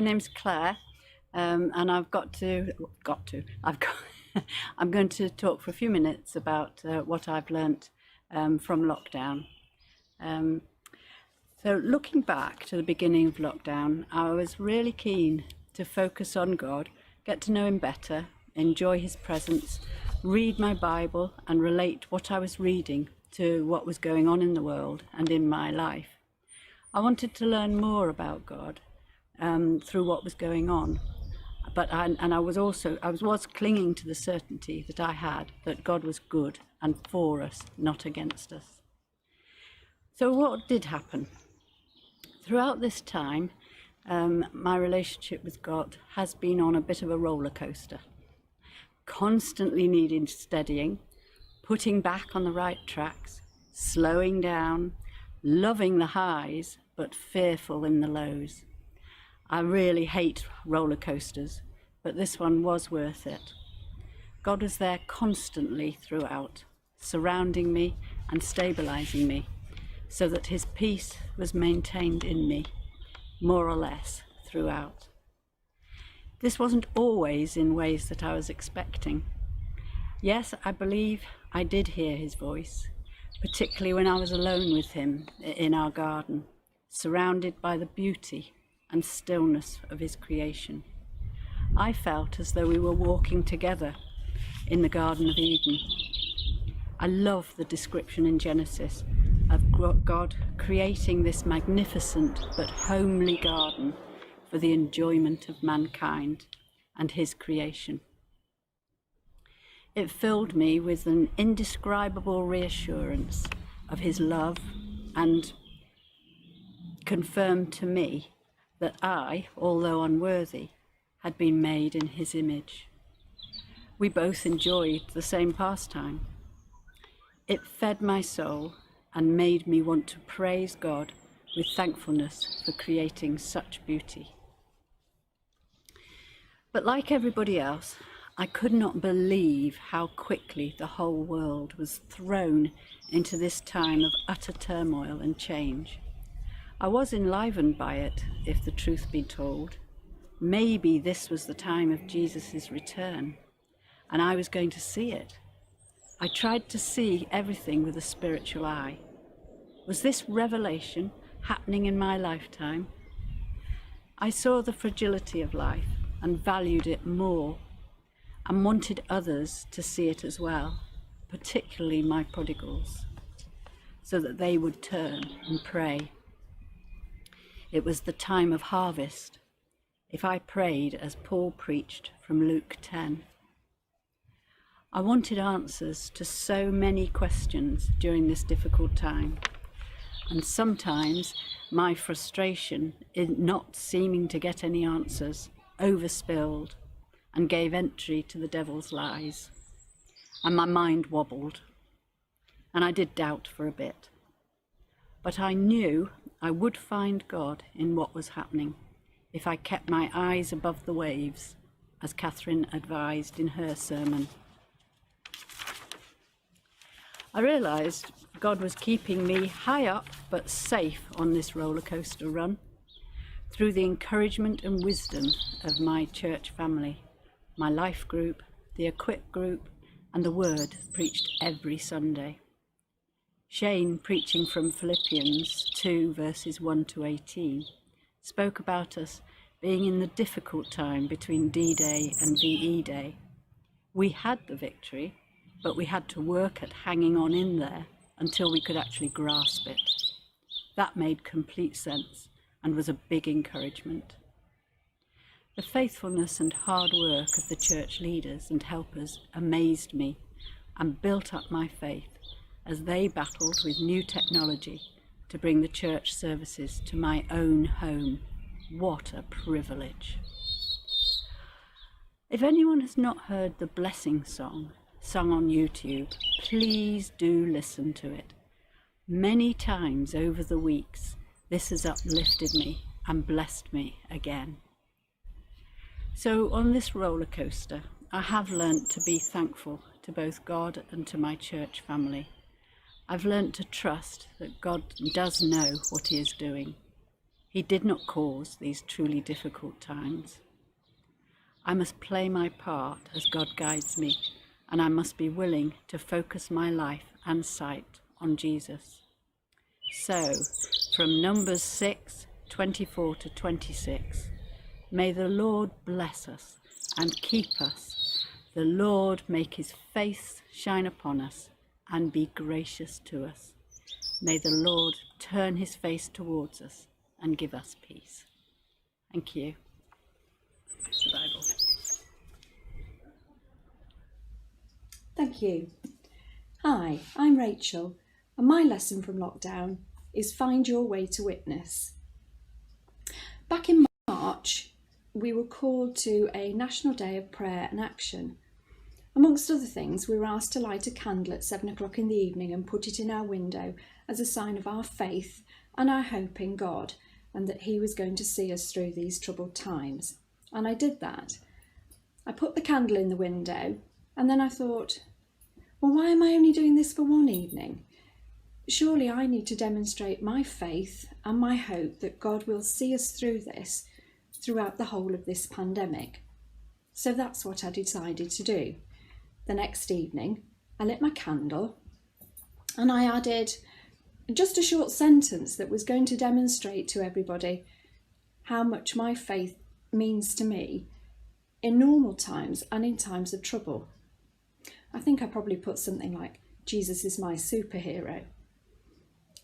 My name's Claire, and I've I'm going to talk for a few minutes about what I've learnt from lockdown. So looking back to the beginning of lockdown, I was really keen to focus on God, get to know Him better, enjoy His presence, read my Bible and relate what I was reading to what was going on in the world and in my life. I wanted to learn more about God through what was going on, but I was clinging to the certainty that I had that God was good and for us, not against us. So what did happen? Throughout this time, my relationship with God has been on a bit of a roller coaster, constantly needing steadying, putting back on the right tracks, slowing down, loving the highs, but fearful in the lows. I really hate roller coasters, but this one was worth it. God was there constantly throughout, surrounding me and stabilizing me, so that His peace was maintained in me, more or less, throughout. This wasn't always in ways that I was expecting. Yes, I believe I did hear His voice, particularly when I was alone with Him in our garden, surrounded by the beauty and stillness of His creation. I felt as though we were walking together in the Garden of Eden. I love the description in Genesis of God creating this magnificent but homely garden for the enjoyment of mankind and His creation. It filled me with an indescribable reassurance of His love and confirmed to me that I, although unworthy, had been made in His image. We both enjoyed the same pastime. It fed my soul and made me want to praise God with thankfulness for creating such beauty. But like everybody else, I could not believe how quickly the whole world was thrown into this time of utter turmoil and change. I was enlivened by it, if the truth be told. Maybe this was the time of Jesus' return, and I was going to see it. I tried to see everything with a spiritual eye. Was this revelation happening in my lifetime? I saw the fragility of life and valued it more, and wanted others to see it as well, particularly my prodigals, so that they would turn and pray. It was the time of harvest, if I prayed as Paul preached from Luke 10. I wanted answers to so many questions during this difficult time, and sometimes my frustration in not seeming to get any answers overspilled and gave entry to the devil's lies, and my mind wobbled, and I did doubt for a bit. But I knew I would find God in what was happening if I kept my eyes above the waves, as Catherine advised in her sermon. I realised God was keeping me high up but safe on this roller coaster run through the encouragement and wisdom of my church family, my life group, the Equip group, and the Word preached every Sunday. Shane, preaching from Philippians 2 verses 1 to 18, spoke about us being in the difficult time between D-Day and VE Day. We had the victory, but we had to work at hanging on in there until we could actually grasp it. That made complete sense and was a big encouragement. The faithfulness and hard work of the church leaders and helpers amazed me and built up my faith as they battled with new technology to bring the church services to my own home. What a privilege. If anyone has not heard the Blessing song sung on YouTube, please do listen to it. Many times over the weeks, this has uplifted me and blessed me again. So on this roller coaster, I have learnt to be thankful to both God and to my church family. I've learnt to trust that God does know what He is doing. He did not cause these truly difficult times. I must play my part as God guides me, and I must be willing to focus my life and sight on Jesus. So, from Numbers 6:24 to 26, may the Lord bless us and keep us. The Lord make his face shine upon us and be gracious to us. May the Lord turn his face towards us and give us peace. Thank you. That's the Bible. Thank you. Hi, I'm Rachel, and my lesson from lockdown is find your way to witness. Back in March, we were called to a National Day of Prayer and Action. Amongst other things, we were asked to light a candle at 7 o'clock in the evening and put it in our window as a sign of our faith and our hope in God, and that he was going to see us through these troubled times. And I did that. I put the candle in the window, and then I thought, well, why am I only doing this for one evening? Surely I need to demonstrate my faith and my hope that God will see us through this throughout the whole of this pandemic. So that's what I decided to do. The next evening, I lit my candle and I added just a short sentence that was going to demonstrate to everybody how much my faith means to me in normal times and in times of trouble. I think I probably put something like, Jesus is my superhero.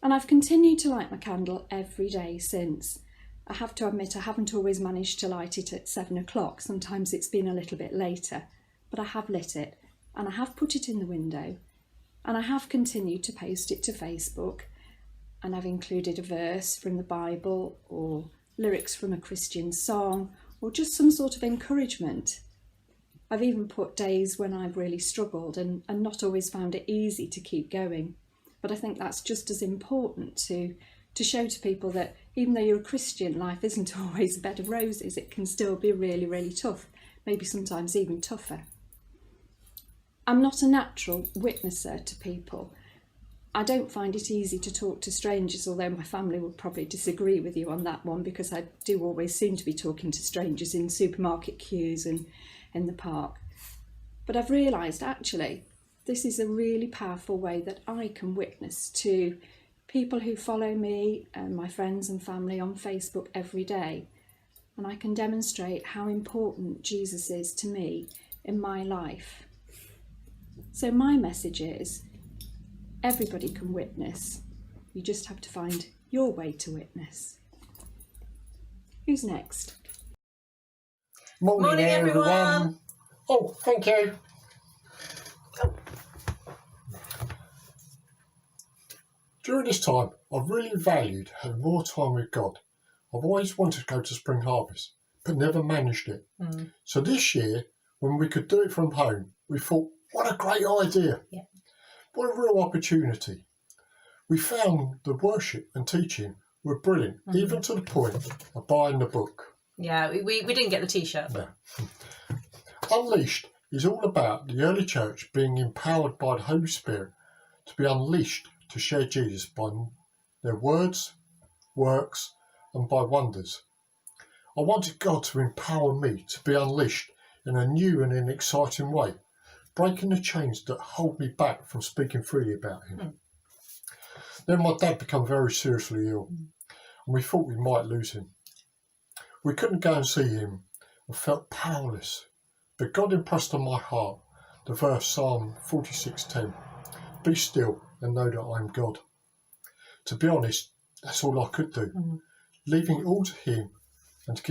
And I've continued to light my candle every day since. I have to admit I haven't always managed to light it at 7 o'clock. Sometimes it's been a little bit later, but I have lit it and I have put it in the window and I have continued to post it to Facebook, and I've included a verse from the Bible or lyrics from a Christian song or just some sort of encouragement. I've even put days when I've really struggled and not always found it easy to keep going. But I think that's just as important to show to people that even though you're a Christian, life isn't always a bed of roses. It can still be really, really tough, maybe sometimes even tougher. I'm not a natural witnesser to people. I don't find it easy to talk to strangers, although my family will probably disagree with you on that one, because I do always seem to be talking to strangers in supermarket queues and in the park. But I've realised actually this is a really powerful way that I can witness to people who follow me and my friends and family on Facebook every day. And I can demonstrate how important Jesus is to me in my life. So my message is, everybody can witness. You just have to find your way to witness. Who's next? Morning everyone. Oh, thank you. During this time, I've really valued having more time with God. I've always wanted to go to Spring Harvest, but never managed it. So this year, when we could do it from home, we thought, what a great idea. Yeah. What a real opportunity. We found the worship and teaching were brilliant, even to the point of buying the book. Yeah, we didn't get the t-shirt. No. Unleashed is all about the early church being empowered by the Holy Spirit to be unleashed to share Jesus by their words, works, and by wonders. I wanted God to empower me to be unleashed in a new and an exciting way, breaking the chains that hold me back from speaking freely about him. Then my dad became very seriously ill, and we thought we might lose him. We couldn't go and see him and felt powerless, but God impressed on my heart the verse Psalm 46:10, be still and know that I am God. To be honest, that's all I could do, leaving it all to him and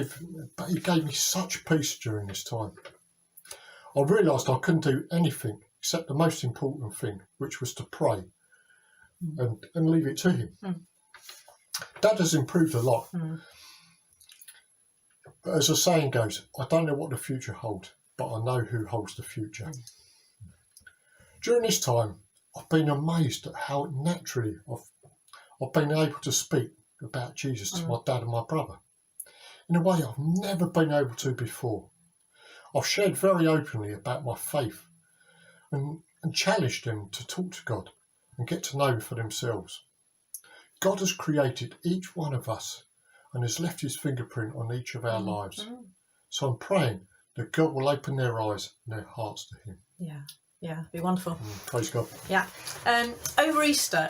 but he gave me such peace during this time. I realised I couldn't do anything except the most important thing, which was to pray and leave it to him. Dad has improved a lot. But as the saying goes, I don't know what the future holds, but I know who holds the future. During this time, I've been amazed at how naturally I've been able to speak about Jesus to my dad and my brother in a way I've never been able to before. I've shared very openly about my faith and challenged them to talk to God and get to know him for themselves. God has created each one of us and has left his fingerprint on each of our lives. Mm. So I'm praying that God will open their eyes and their hearts to him. Yeah, be wonderful. Praise God. Yeah. Over Easter,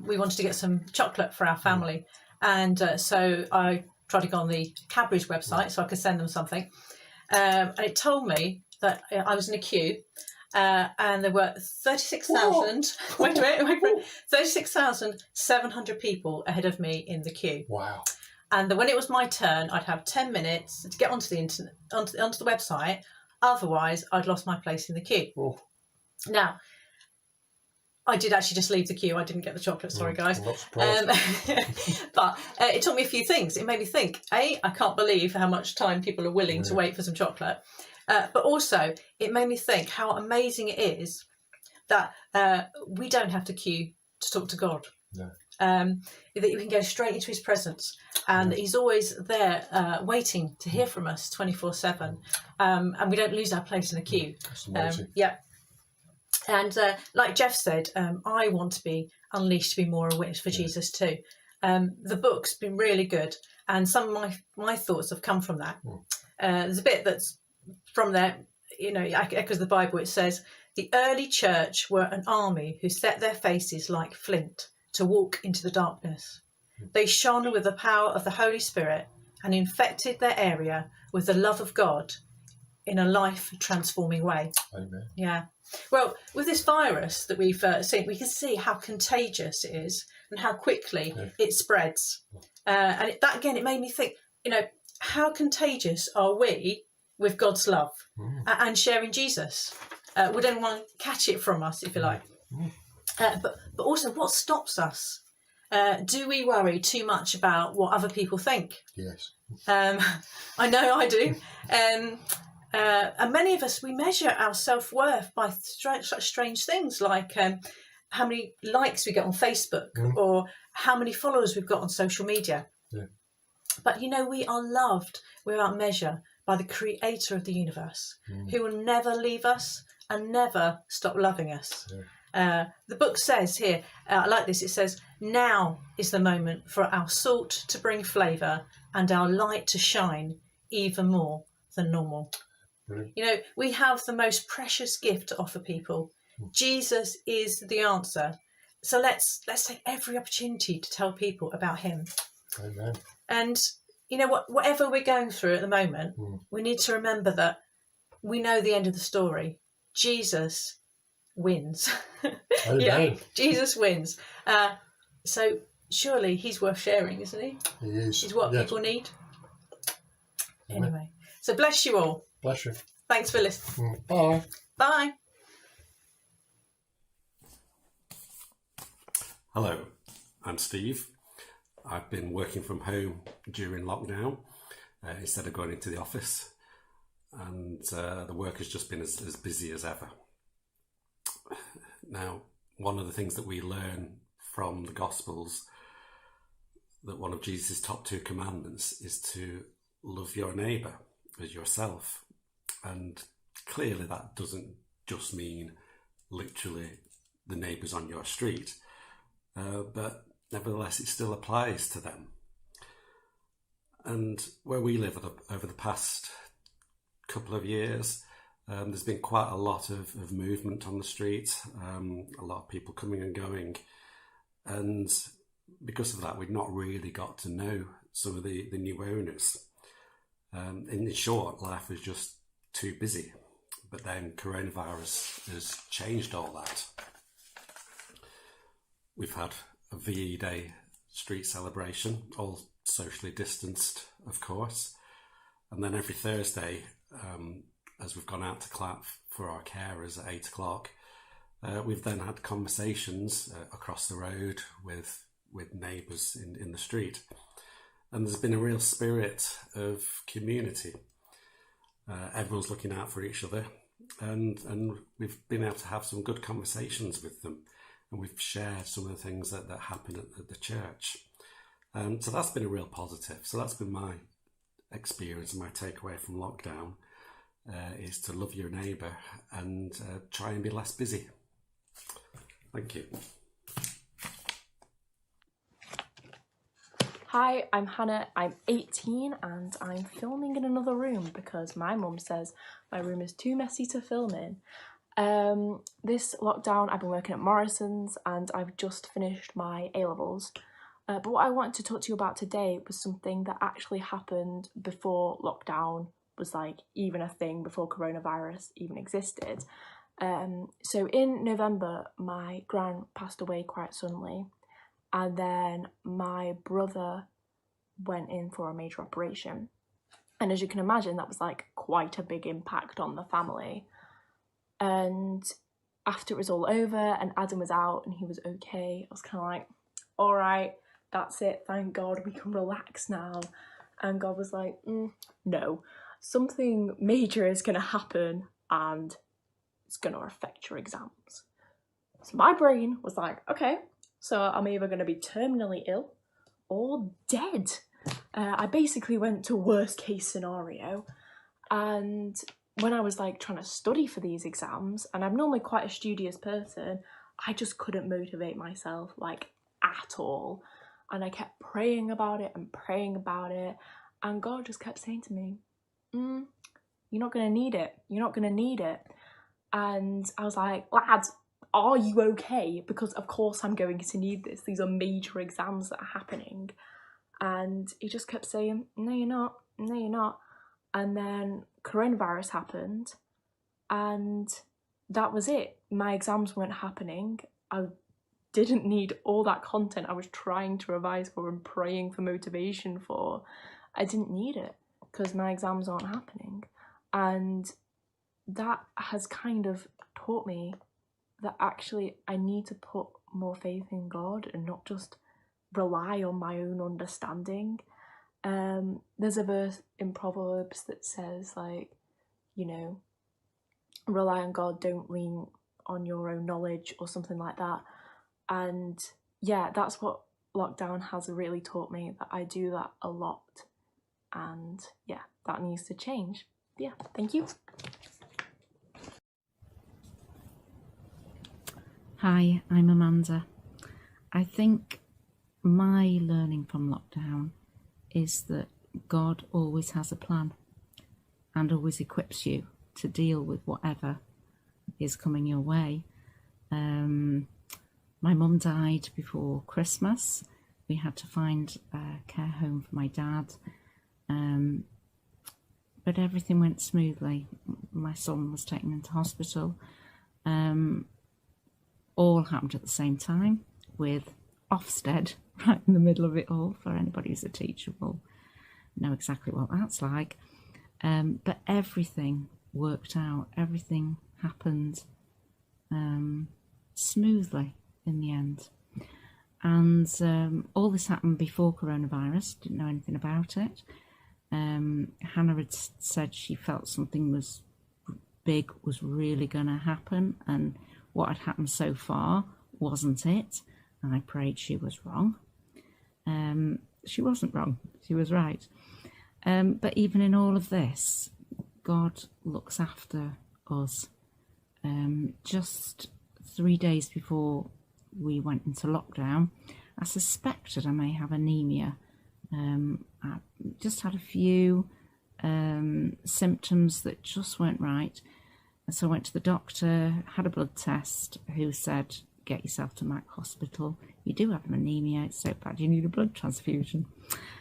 we wanted to get some chocolate for our family. And so I tried to go on the Cadbury's website so I could send them something. And it told me that I was in a queue and there were 36,000, wait a minute, 36,700 people ahead of me in the queue. Wow. And when it was my turn, I'd have 10 minutes to get onto the internet, onto the website. Otherwise, I'd lost my place in the queue. Oh. Now, I did actually just leave the queue. I didn't get the chocolate. Sorry, guys. I'm not surprised. But it taught me a few things. It made me think, I can't believe how much time people are willing to wait for some chocolate. But also, it made me think how amazing it is that we don't have to queue to talk to God. No. That you can go straight into his presence, and that he's always there waiting to hear from us 24/7, and we don't lose our place in the queue. That's amazing. Yeah. And like Jeff said, I want to be unleashed to be more a witness for Jesus too. The book's been really good, and some of my thoughts have come from that. There's a bit that's from there, echoes the Bible. It says, the early church were an army who set their faces like flint to walk into the darkness. They shone with the power of the Holy Spirit and infected their area with the love of God in a life-transforming way. Amen. Yeah. Well, with this virus that we've seen, we can see how contagious it is and how quickly it spreads. And that, again, it made me think, how contagious are we with God's love and sharing Jesus? Would anyone catch it from us, if you like? But also, what stops us? Do we worry too much about what other people think? Yes. I know I do. And many of us, we measure our self-worth by such strange things like how many likes we get on Facebook or how many followers we've got on social media. Yeah. But, we are loved without measure by the creator of the universe, who will never leave us and never stop loving us. Yeah. The book says here, I like this, it says, now is the moment for our salt to bring flavour and our light to shine even more than normal. Brilliant. We have the most precious gift to offer people. Jesus is the answer. So let's take every opportunity to tell people about him. Amen. And, whatever we're going through at the moment, we need to remember that we know the end of the story. Jesus wins. Amen. Jesus wins. So surely he's worth sharing, isn't he? He is. He's what people need. Amen. Anyway, so bless you all. Bless you. Thanks for listening. Bye. Bye. Hello, I'm Steve. I've been working from home during lockdown instead of going into the office, and the work has just been as busy as ever. Now, one of the things that we learn from the Gospels, that one of Jesus' top 2 commandments is to love your neighbour as yourself. And clearly that doesn't just mean literally the neighbours on your street, but nevertheless it still applies to them. And where we live over the past couple of years, there's been quite a lot of movement on the street, a lot of people coming and going, and because of that we've not really got to know some of the new owners. In short, life was just too busy, but then coronavirus has changed all that. We've had a VE Day street celebration, all socially distanced, of course, and then every Thursday, as we've gone out to clap for our carers at 8 o'clock, we've then had conversations across the road with neighbours in the street, and there's been a real spirit of community. Everyone's looking out for each other, and we've been able to have some good conversations with them, and we've shared some of the things that happen at the church. So that's been a real positive. So that's been my experience and my takeaway from lockdown, is to love your neighbour and try and be less busy. Thank you. Hi, I'm Hannah, I'm 18 and I'm filming in another room because my mum says my room is too messy to film in. This lockdown I've been working at Morrison's and I've just finished my A-levels. But what I wanted to talk to you about today was something that actually happened before lockdown was like even a thing, before coronavirus even existed. So in November my gran passed away quite suddenly. And then my brother went in for a major operation. And as you can imagine, that was like quite a big impact on the family. And after it was all over and Adam was out and he was okay, I was kind of like, all right, that's it, thank God, we can relax now. And God was like, no, something major is going to happen and it's going to affect your exams. So my brain was like, okay, so I'm either going to be terminally ill or dead. I basically went to worst case scenario. And when I was like trying to study for these exams, and I'm normally quite a studious person, I just couldn't motivate myself like at all. And I kept praying about it and praying about it. And God just kept saying to me, you're not going to need it. You're not going to need it. And I was like, lads, are you okay? Because of course I'm going to need this. These are major exams that are happening. And he just kept saying, no, you're not. No, you're not. And then coronavirus happened. And that was it. My exams weren't happening. I didn't need all that content I was trying to revise for and praying for motivation for. I didn't need it because my exams aren't happening. And that has kind of taught me that actually I need to put more faith in God and not just rely on my own understanding. There's a verse in Proverbs that says, like, you know, rely on God, don't lean on your own knowledge or something like that. And yeah, that's what lockdown has really taught me, that I do that a lot. And yeah, that needs to change. Yeah, thank you. Hi, I'm Amanda. I think my learning from lockdown is that God always has a plan and always equips you to deal with whatever is coming your way. My mum died before Christmas. We had to find a care home for my dad. But everything went smoothly. My son was taken into hospital. All happened at the same time with Ofsted right in the middle of it all. For anybody who's a teacher will know exactly what that's like. But everything worked out. Everything happened smoothly in the end. And all this happened before coronavirus. Didn't know anything about it. Hannah had said she felt something was big, was really going to happen, and what had happened so far wasn't it. And I prayed she was wrong. She wasn't wrong. She was right. But even in all of this, God looks after us. Just 3 days before we went into lockdown, I suspected I may have anemia. I just had a few symptoms that just weren't right. And so I went to the doctor, had a blood test, who said, get yourself to Mac Hospital. You do have anemia, it's so bad you need a blood transfusion.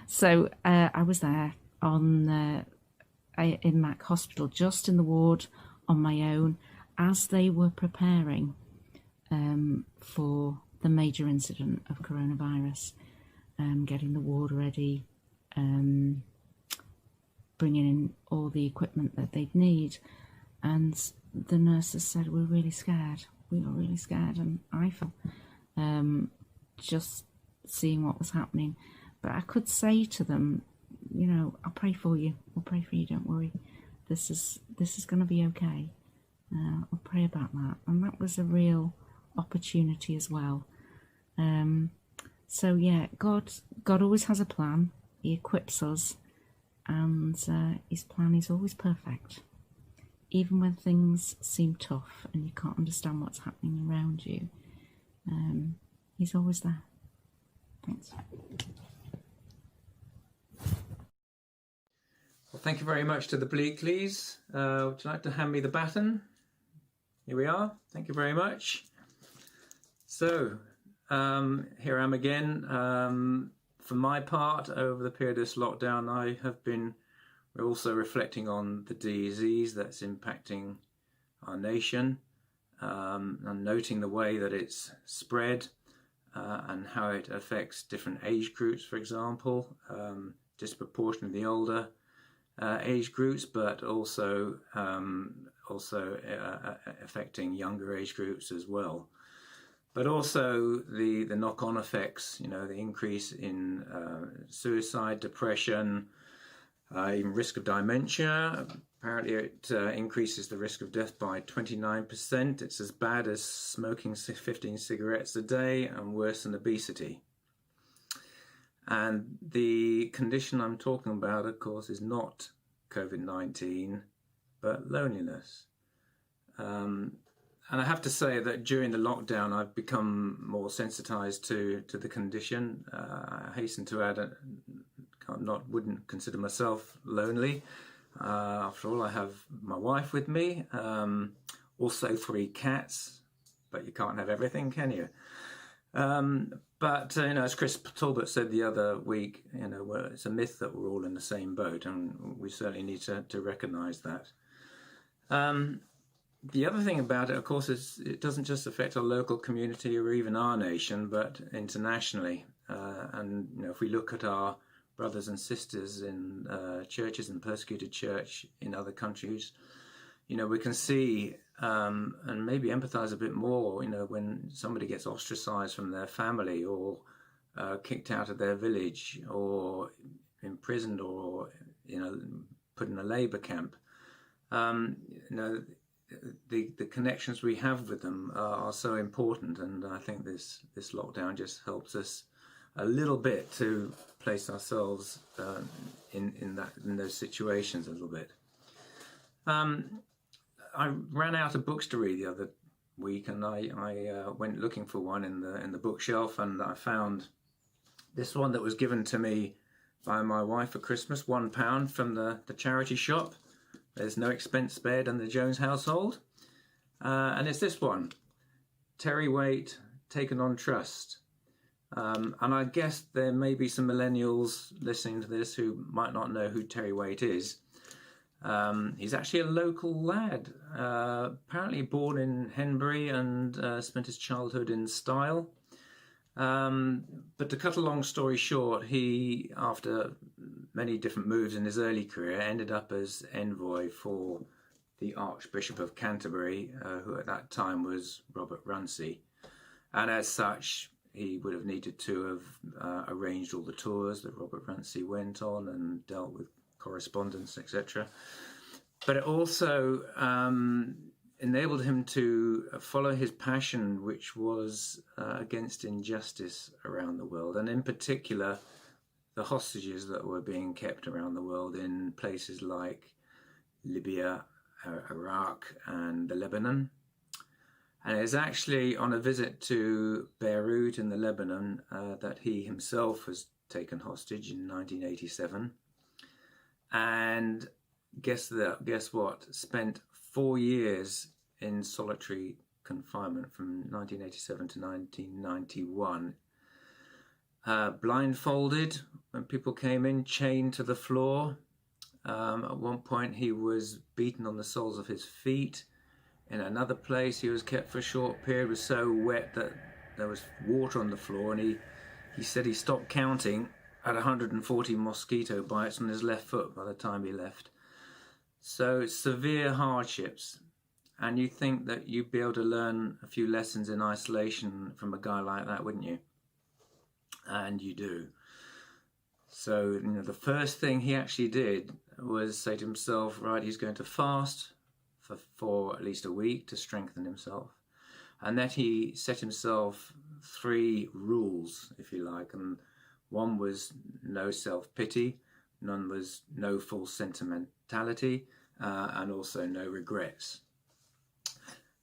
So I was there in Mac Hospital, just in the ward on my own, as they were preparing for the major incident of coronavirus, getting the ward ready, bringing in all the equipment that they'd need. And the nurses said, we're really scared. We were really scared, and I felt just seeing what was happening. But I could say to them, you know, I'll pray for you. We'll pray for you. Don't worry. This is going to be okay. I'll pray about that. And that was a real opportunity as well. So yeah, God always has a plan. He equips us, and his plan is always perfect. Even when things seem tough and you can't understand what's happening around you, he's always there. Thanks. thank you very much to the Bleakleys. Would you like to hand me the baton? Here we are. Thank you very much. So, here I am again. For my part, over the period of this lockdown, I have been also reflecting on the disease that's impacting our nation, and noting the way that it's spread and how it affects different age groups, for example, disproportionately the older age groups, but also affecting younger age groups as well. But also the knock-on effects, the increase in suicide, depression, even risk of dementia. Apparently it increases the risk of death by 29%. It's as bad as smoking 15 cigarettes a day and worse than obesity. And the condition I'm talking about, of course, is not COVID-19, but loneliness. And I have to say that during the lockdown, I've become more sensitized to the condition. I hasten to add, wouldn't consider myself lonely. After all, I have my wife with me, also 3 cats, but you can't have everything, can you? But as Chris Talbot said the other week, it's a myth that we're all in the same boat, and we certainly need to recognise that. The other thing about it, of course, is it doesn't just affect our local community or even our nation, but internationally. And if we look at our brothers and sisters in churches and persecuted church in other countries, we can see and maybe empathise a bit more, when somebody gets ostracised from their family or kicked out of their village or imprisoned or, put in a labour camp. The connections we have with them are so important, and I think this lockdown just helps us a little bit to place ourselves in those situations a little bit. I ran out of books to read the other week, and I went looking for one in the bookshelf, and I found this one that was given to me by my wife for Christmas, £1 from the charity shop. There's no expense spared in the Jones household. And it's this one, Terry Waite, Taken on Trust. And I guess there may be some millennials listening to this who might not know who Terry Waite is. He's actually a local lad, apparently born in Henbury and spent his childhood in Style. But to cut a long story short, he, after many different moves in his early career, ended up as envoy for the Archbishop of Canterbury, who at that time was Robert Runcie. And as such, he would have needed to have arranged all the tours that Robert Runcie went on and dealt with correspondence, etc. But it also enabled him to follow his passion, which was against injustice around the world, and in particular the hostages that were being kept around the world in places like Libya, Iraq and the Lebanon. And it's actually on a visit to Beirut in the Lebanon that he himself was taken hostage in 1987. And guess what? Spent 4 years in solitary confinement from 1987 to 1991. Blindfolded when people came in, chained to the floor. At one point he was beaten on the soles of his feet. In another place he was kept for a short period, was so wet that there was water on the floor, and he said he stopped counting at 140 mosquito bites on his left foot by the time he left. So severe hardships. And you think that you'd be able to learn a few lessons in isolation from a guy like that, wouldn't you? And you do. So, the first thing he actually did was say to himself, right, he's going to fast for at least a week to strengthen himself. And then he set himself 3 rules, if you like. And one was no self-pity, none was no false sentimentality, and also no regrets.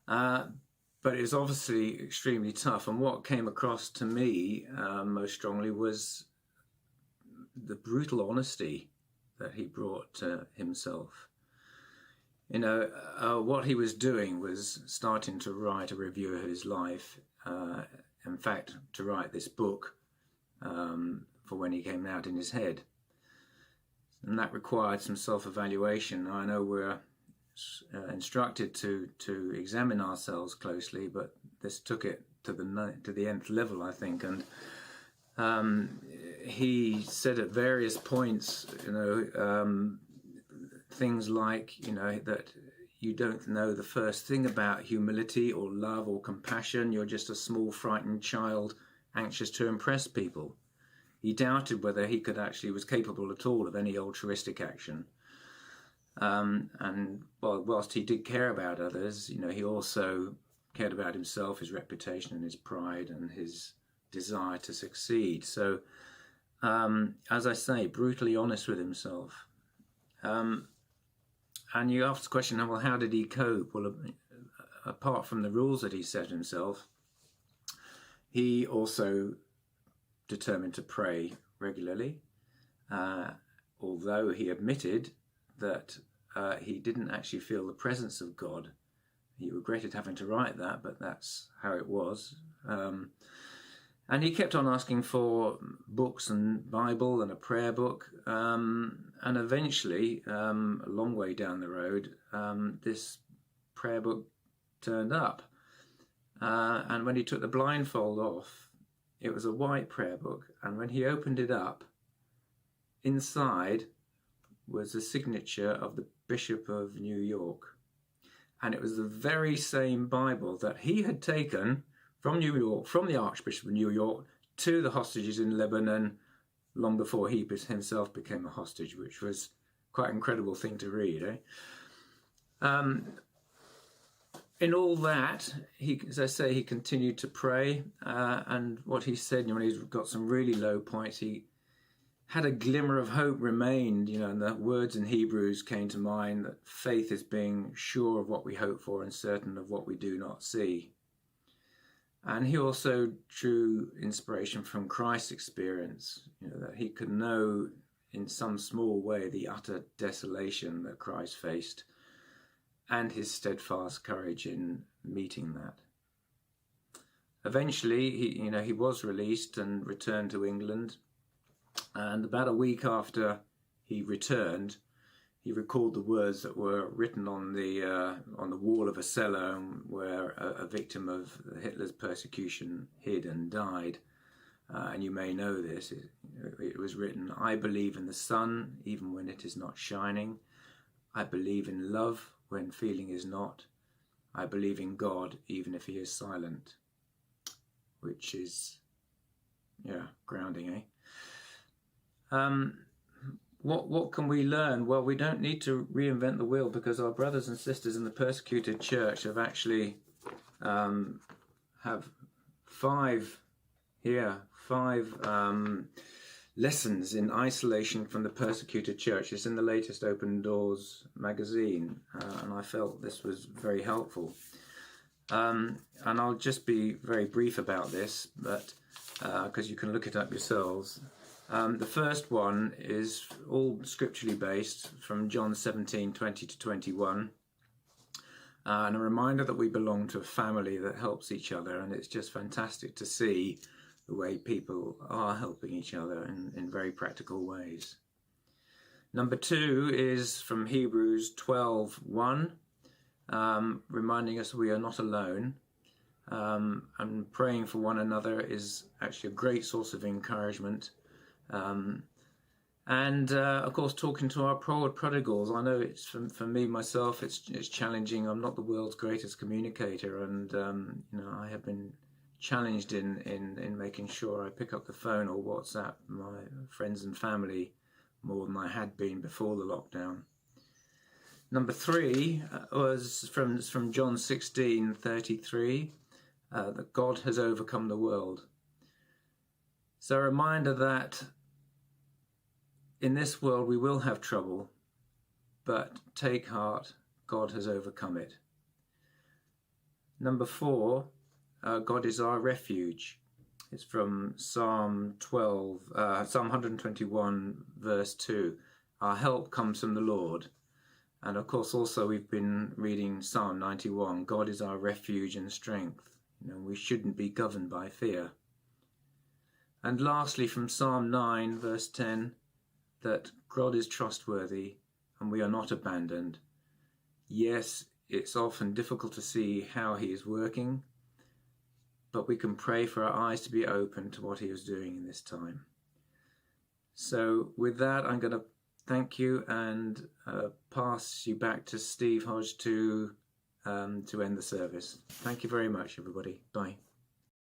But it was obviously extremely tough. And what came across to me most strongly was the brutal honesty that he brought to himself. You know, what he was doing was starting to write a review of his life. In fact, to write this book for when he came out in his head. And that required some self-evaluation. I know we're instructed to examine ourselves closely, but this took it to the nth level, I think. And he said at various points, you know, things like, you know, that you don't know the first thing about humility or love or compassion. You're just a small, frightened child, anxious to impress people. He doubted whether he was capable at all of any altruistic action. And whilst he did care about others, you know, he also cared about himself, his reputation and his pride and his desire to succeed. So, as I say, brutally honest with himself. And you ask the question, well, how did he cope? Well, apart from the rules that he set himself, he also determined to pray regularly, although he admitted that he didn't actually feel the presence of God. He regretted having to write that, but that's how it was. And he kept on asking for books and Bible and a prayer book. And eventually, a long way down the road, this prayer book turned up. And when he took the blindfold off, it was a white prayer book. And when he opened it up, inside was the signature of the Bishop of New York. And it was the very same Bible that he had taken from New York, from the Archbishop of New York, to the hostages in Lebanon long before he himself became a hostage, which was quite an incredible thing to read. In all that, as I say, he continued to pray, and what he said, when he's got some really low points, he had a glimmer of hope remained, and the words in Hebrews came to mind, that faith is being sure of what we hope for and certain of what we do not see. And he also drew inspiration from Christ's experience, that he could know in some small way the utter desolation that Christ faced and his steadfast courage in meeting that. Eventually, he was released and returned to England. And about a week after he returned, he recalled the words that were written on the wall of a cellar where a victim of Hitler's persecution hid and died. And you may know this. It was written, "I believe in the sun, even when it is not shining. I believe in love when feeling is not. I believe in God, even if he is silent." Which is, grounding, What can we learn? Well, we don't need to reinvent the wheel, because our brothers and sisters in the persecuted church have actually have five lessons in isolation from the persecuted church. It's in the latest Open Doors magazine, and I felt this was very helpful. And I'll just be very brief about this, but because you can look it up yourselves. The first one is all scripturally based, from John 17:20 to 21. And a reminder that we belong to a family that helps each other. And it's just fantastic to see the way people are helping each other in very practical ways. Number 2 is from Hebrews 12:1, reminding us we are not alone. And praying for one another is actually a great source of encouragement. Of course, talking to our prodigals. I know it's for me myself, it's challenging. I'm not the world's greatest communicator, and I have been challenged in making sure I pick up the phone or WhatsApp my friends and family more than I had been before the lockdown. Number 3 was from John 16:33, that God has overcome the world. So a reminder that in this world we will have trouble, but take heart, God has overcome it. Number 4, God is our refuge. It's from Psalm 121, verse 2. our help comes from the Lord. And of course, also we've been reading Psalm 91. God is our refuge and strength. We shouldn't be governed by fear. And lastly, from Psalm 9, verse 10, that God is trustworthy and we are not abandoned. Yes, it's often difficult to see how he is working, but we can pray for our eyes to be open to what he is doing in this time. So with that, I'm going to thank you and pass you back to Steve Hodge to end the service. Thank you very much, everybody. Bye.